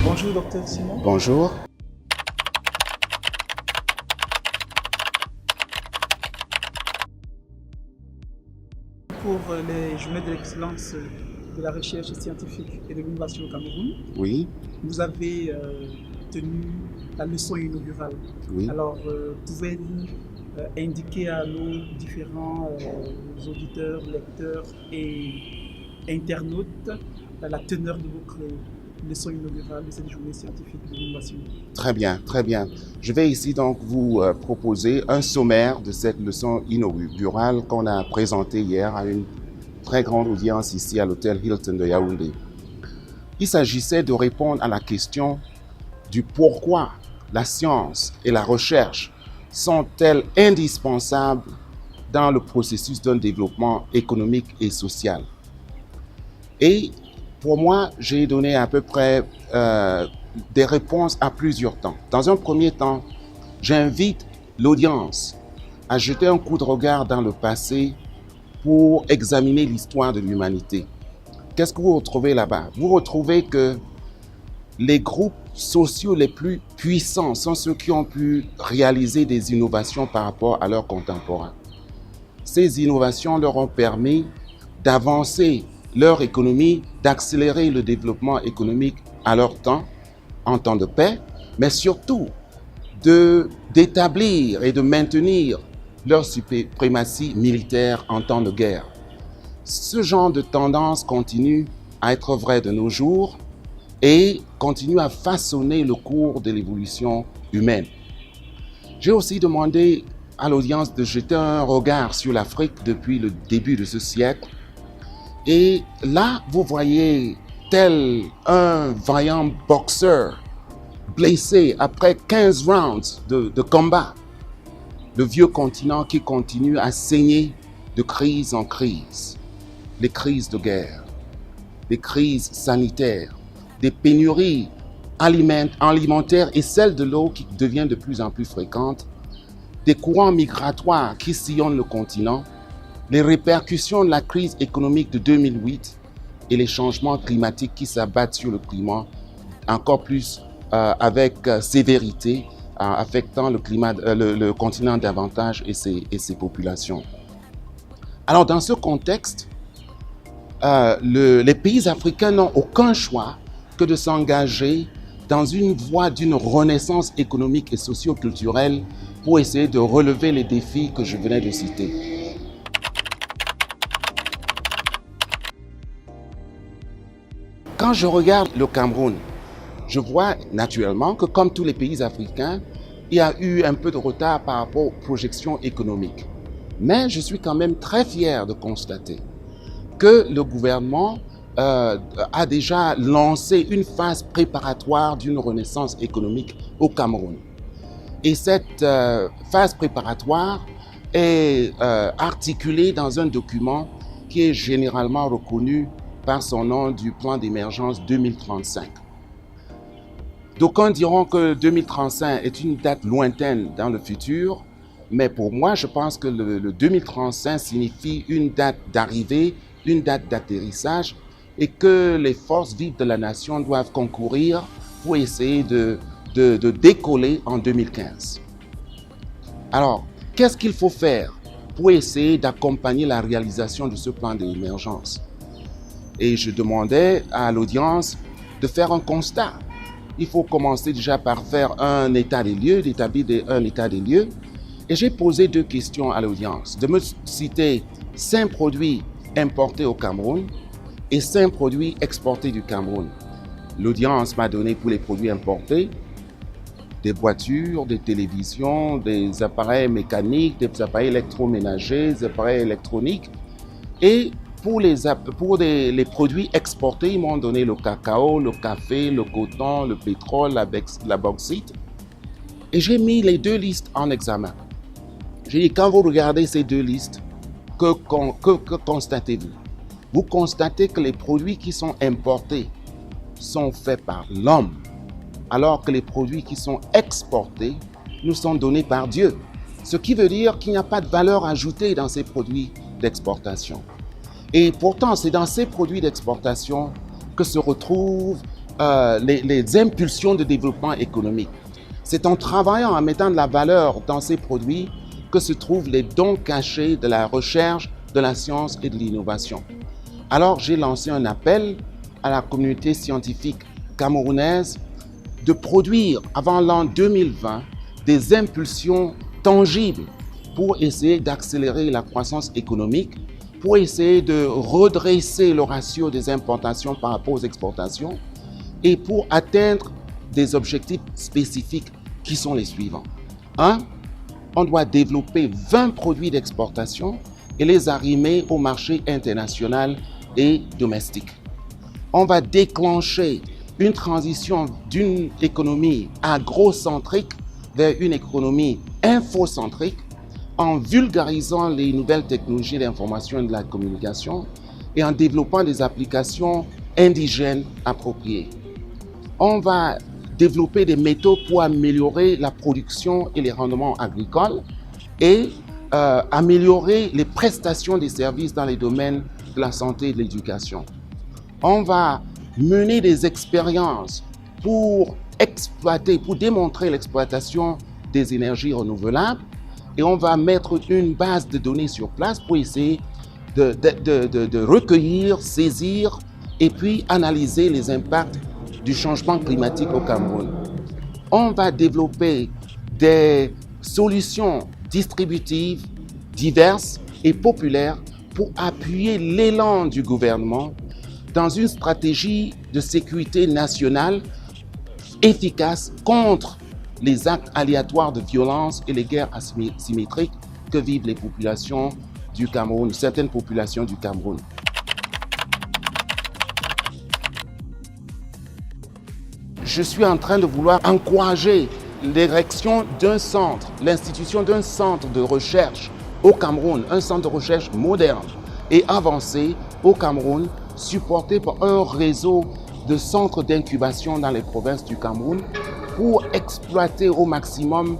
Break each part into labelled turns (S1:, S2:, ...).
S1: Bonjour, docteur Simon.
S2: Bonjour.
S1: Pour les journées de l'excellence de la recherche scientifique et de l'innovation au Cameroun,
S2: Oui,
S1: vous avez tenu la leçon inaugurale.
S2: oui.
S1: Alors, pouvez-vous indiquer à nos différents auditeurs, lecteurs et internautes la teneur de votre leçon inaugurale de cette journée scientifique de l'innovation?
S2: Très bien, très bien. Je vais ici donc vous proposer un sommaire de cette leçon inaugurale qu'on a présentée hier à une très grande audience ici à l'hôtel Hilton de Yaoundé. Il s'agissait de répondre à la question du pourquoi la science et la recherche sont-elles indispensables dans le processus d'un développement économique et social. Et pour moi, j'ai donné à peu près des réponses à plusieurs temps. Dans un premier temps, j'invite l'audience à jeter un coup de regard dans le passé pour examiner l'histoire de l'humanité. Qu'est-ce que vous retrouvez là-bas? Vous retrouvez que les groupes sociaux les plus puissants sont ceux qui ont pu réaliser des innovations par rapport à leurs contemporains. Ces innovations leur ont permis d'avancer leur économie, d'accélérer le développement économique à leur temps, en temps de paix, mais surtout d'établir et de maintenir leur suprématie militaire en temps de guerre. Ce genre de tendance continue à être vrai de nos jours et continue à façonner le cours de l'évolution humaine. J'ai aussi demandé à l'audience de jeter un regard sur l'Afrique depuis le début de ce siècle. Et là, vous voyez tel un vaillant boxeur blessé après 15 rounds de combat, le vieux continent qui continue à saigner de crise en crise. Les crises de guerre, les crises sanitaires, des pénuries alimentaires et celle de l'eau qui devient de plus en plus fréquente, des courants migratoires qui sillonnent le continent, les répercussions de la crise économique de 2008 et les changements climatiques qui s'abattent sur le climat encore plus avec sévérité, affectant le continent davantage et ses populations. Alors dans ce contexte, les pays africains n'ont aucun choix que de s'engager dans une voie d'une renaissance économique et socio-culturelle pour essayer de relever les défis que je venais de citer. Quand je regarde le Cameroun, je vois naturellement que comme tous les pays africains, il y a eu un peu de retard par rapport aux projections économiques. Mais je suis quand même très fier de constater que le gouvernement a déjà lancé une phase préparatoire d'une renaissance économique au Cameroun. Et cette phase préparatoire est articulée dans un document qui est généralement reconnu par son nom du plan d'émergence 2035. D'aucuns diront que 2035 est une date lointaine dans le futur, mais pour moi, je pense que le 2035 signifie une date d'arrivée, une date d'atterrissage, et que les forces vives de la nation doivent concourir pour essayer de décoller en 2015. Alors, qu'est-ce qu'il faut faire pour essayer d'accompagner la réalisation de ce plan d'émergence? Et je demandais à l'audience de faire un constat. Il faut commencer déjà par faire un état des lieux, d'établir un état des lieux. Et j'ai posé deux questions à l'audience, de me citer 5 produits importés au Cameroun et 5 produits exportés du Cameroun. L'audience m'a donné pour les produits importés des voitures, des télévisions, des appareils mécaniques, des appareils électroménagers, des appareils électroniques. Et pour les produits exportés, ils m'ont donné le cacao, le café, le coton, le pétrole, la bauxite. Et j'ai mis les deux listes en examen. J'ai dit, quand vous regardez ces deux listes, que constatez-vous? Vous constatez que les produits qui sont importés sont faits par l'homme, alors que les produits qui sont exportés nous sont donnés par Dieu. Ce qui veut dire qu'il n'y a pas de valeur ajoutée dans ces produits d'exportation. Et pourtant, c'est dans ces produits d'exportation que se retrouvent les impulsions de développement économique. C'est en travaillant, en mettant de la valeur dans ces produits que se trouvent les dons cachés de la recherche, de la science et de l'innovation. Alors, j'ai lancé un appel à la communauté scientifique camerounaise de produire avant l'an 2020 des impulsions tangibles pour essayer d'accélérer la croissance économique, pour essayer de redresser le ratio des importations par rapport aux exportations et pour atteindre des objectifs spécifiques qui sont les suivants. 1. On doit développer 20 produits d'exportation et les arrimer au marché international et domestique. On va déclencher une transition d'une économie agrocentrique vers une économie infocentrique en vulgarisant les nouvelles technologies de l'information et de la communication et en développant des applications indigènes appropriées. On va développer des méthodes pour améliorer la production et les rendements agricoles et améliorer les prestations des services dans les domaines de la santé et de l'éducation. On va mener des expériences pour exploiter, pour démontrer l'exploitation des énergies renouvelables et on va mettre une base de données sur place pour essayer de recueillir, saisir et puis analyser les impacts du changement climatique au Cameroun. On va développer des solutions distributives diverses et populaires pour appuyer l'élan du gouvernement dans une stratégie de sécurité nationale efficace contre les actes aléatoires de violence et les guerres asymétriques que vivent les populations du Cameroun, certaines populations du Cameroun. Je suis en train de vouloir encourager l'érection d'un centre, l'institution d'un centre de recherche au Cameroun, un centre de recherche moderne et avancé au Cameroun, supporté par un réseau de centres d'incubation dans les provinces du Cameroun pour exploiter au maximum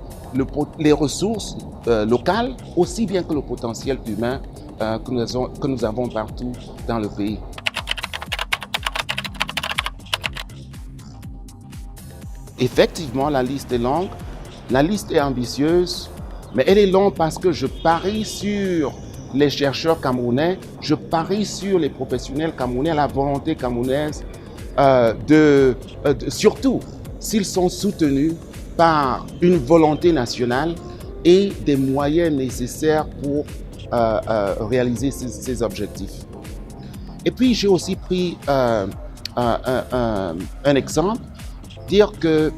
S2: les ressources locales, aussi bien que le potentiel humain que nous avons partout dans le pays. Effectivement, la liste est longue, la liste est ambitieuse, mais elle est longue parce que je parie sur les chercheurs camerounais, je parie sur les professionnels camerounais, la volonté camerounaise, surtout s'ils sont soutenus par une volonté nationale et des moyens nécessaires pour réaliser ces objectifs. Et puis j'ai aussi pris un exemple, dire que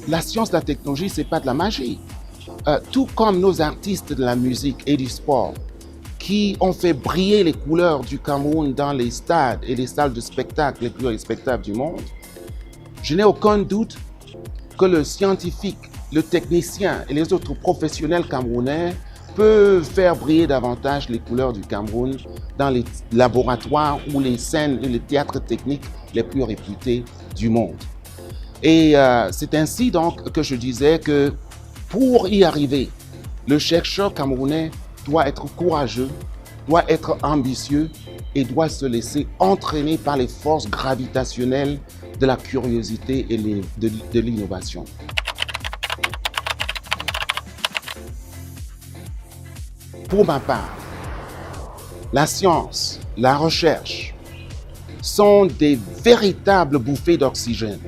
S2: la science et la technologie, ce n'est pas de la magie. Tout comme nos artistes de la musique et du sport qui ont fait briller les couleurs du Cameroun dans les stades et les salles de spectacle les plus respectables du monde, je n'ai aucun doute que le scientifique, le technicien et les autres professionnels camerounais peuvent faire briller davantage les couleurs du Cameroun dans les laboratoires ou les scènes et les théâtres techniques les plus réputés du monde. Et c'est ainsi donc que je disais que pour y arriver, le chercheur camerounais doit être courageux, doit être ambitieux et doit se laisser entraîner par les forces gravitationnelles de la curiosité et de l'innovation. Pour ma part, la science, la recherche sont des véritables bouffées d'oxygène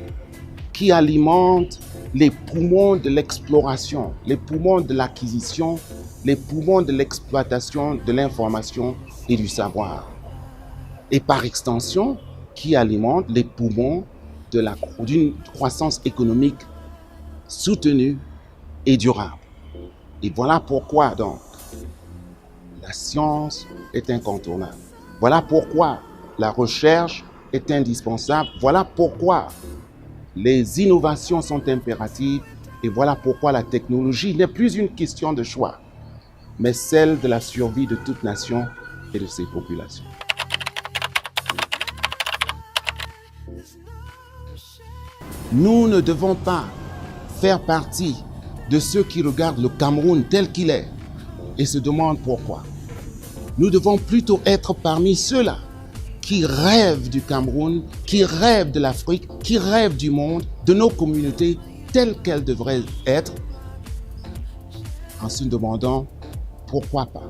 S2: qui alimentent les poumons de l'exploration, les poumons de l'acquisition, les poumons de l'exploitation de l'information et du savoir. Et par extension, qui alimentent les poumons d'une croissance économique soutenue et durable. Et voilà pourquoi donc la science est incontournable. Voilà pourquoi la recherche est indispensable. Voilà pourquoi les innovations sont impératives et voilà pourquoi la technologie n'est plus une question de choix, mais celle de la survie de toute nation et de ses populations. Nous ne devons pas faire partie de ceux qui regardent le Cameroun tel qu'il est et se demandent pourquoi. Nous devons plutôt être parmi ceux-là qui rêvent du Cameroun, qui rêvent de l'Afrique, qui rêvent du monde, de nos communautés telles qu'elles devraient être, en se demandant pourquoi pas.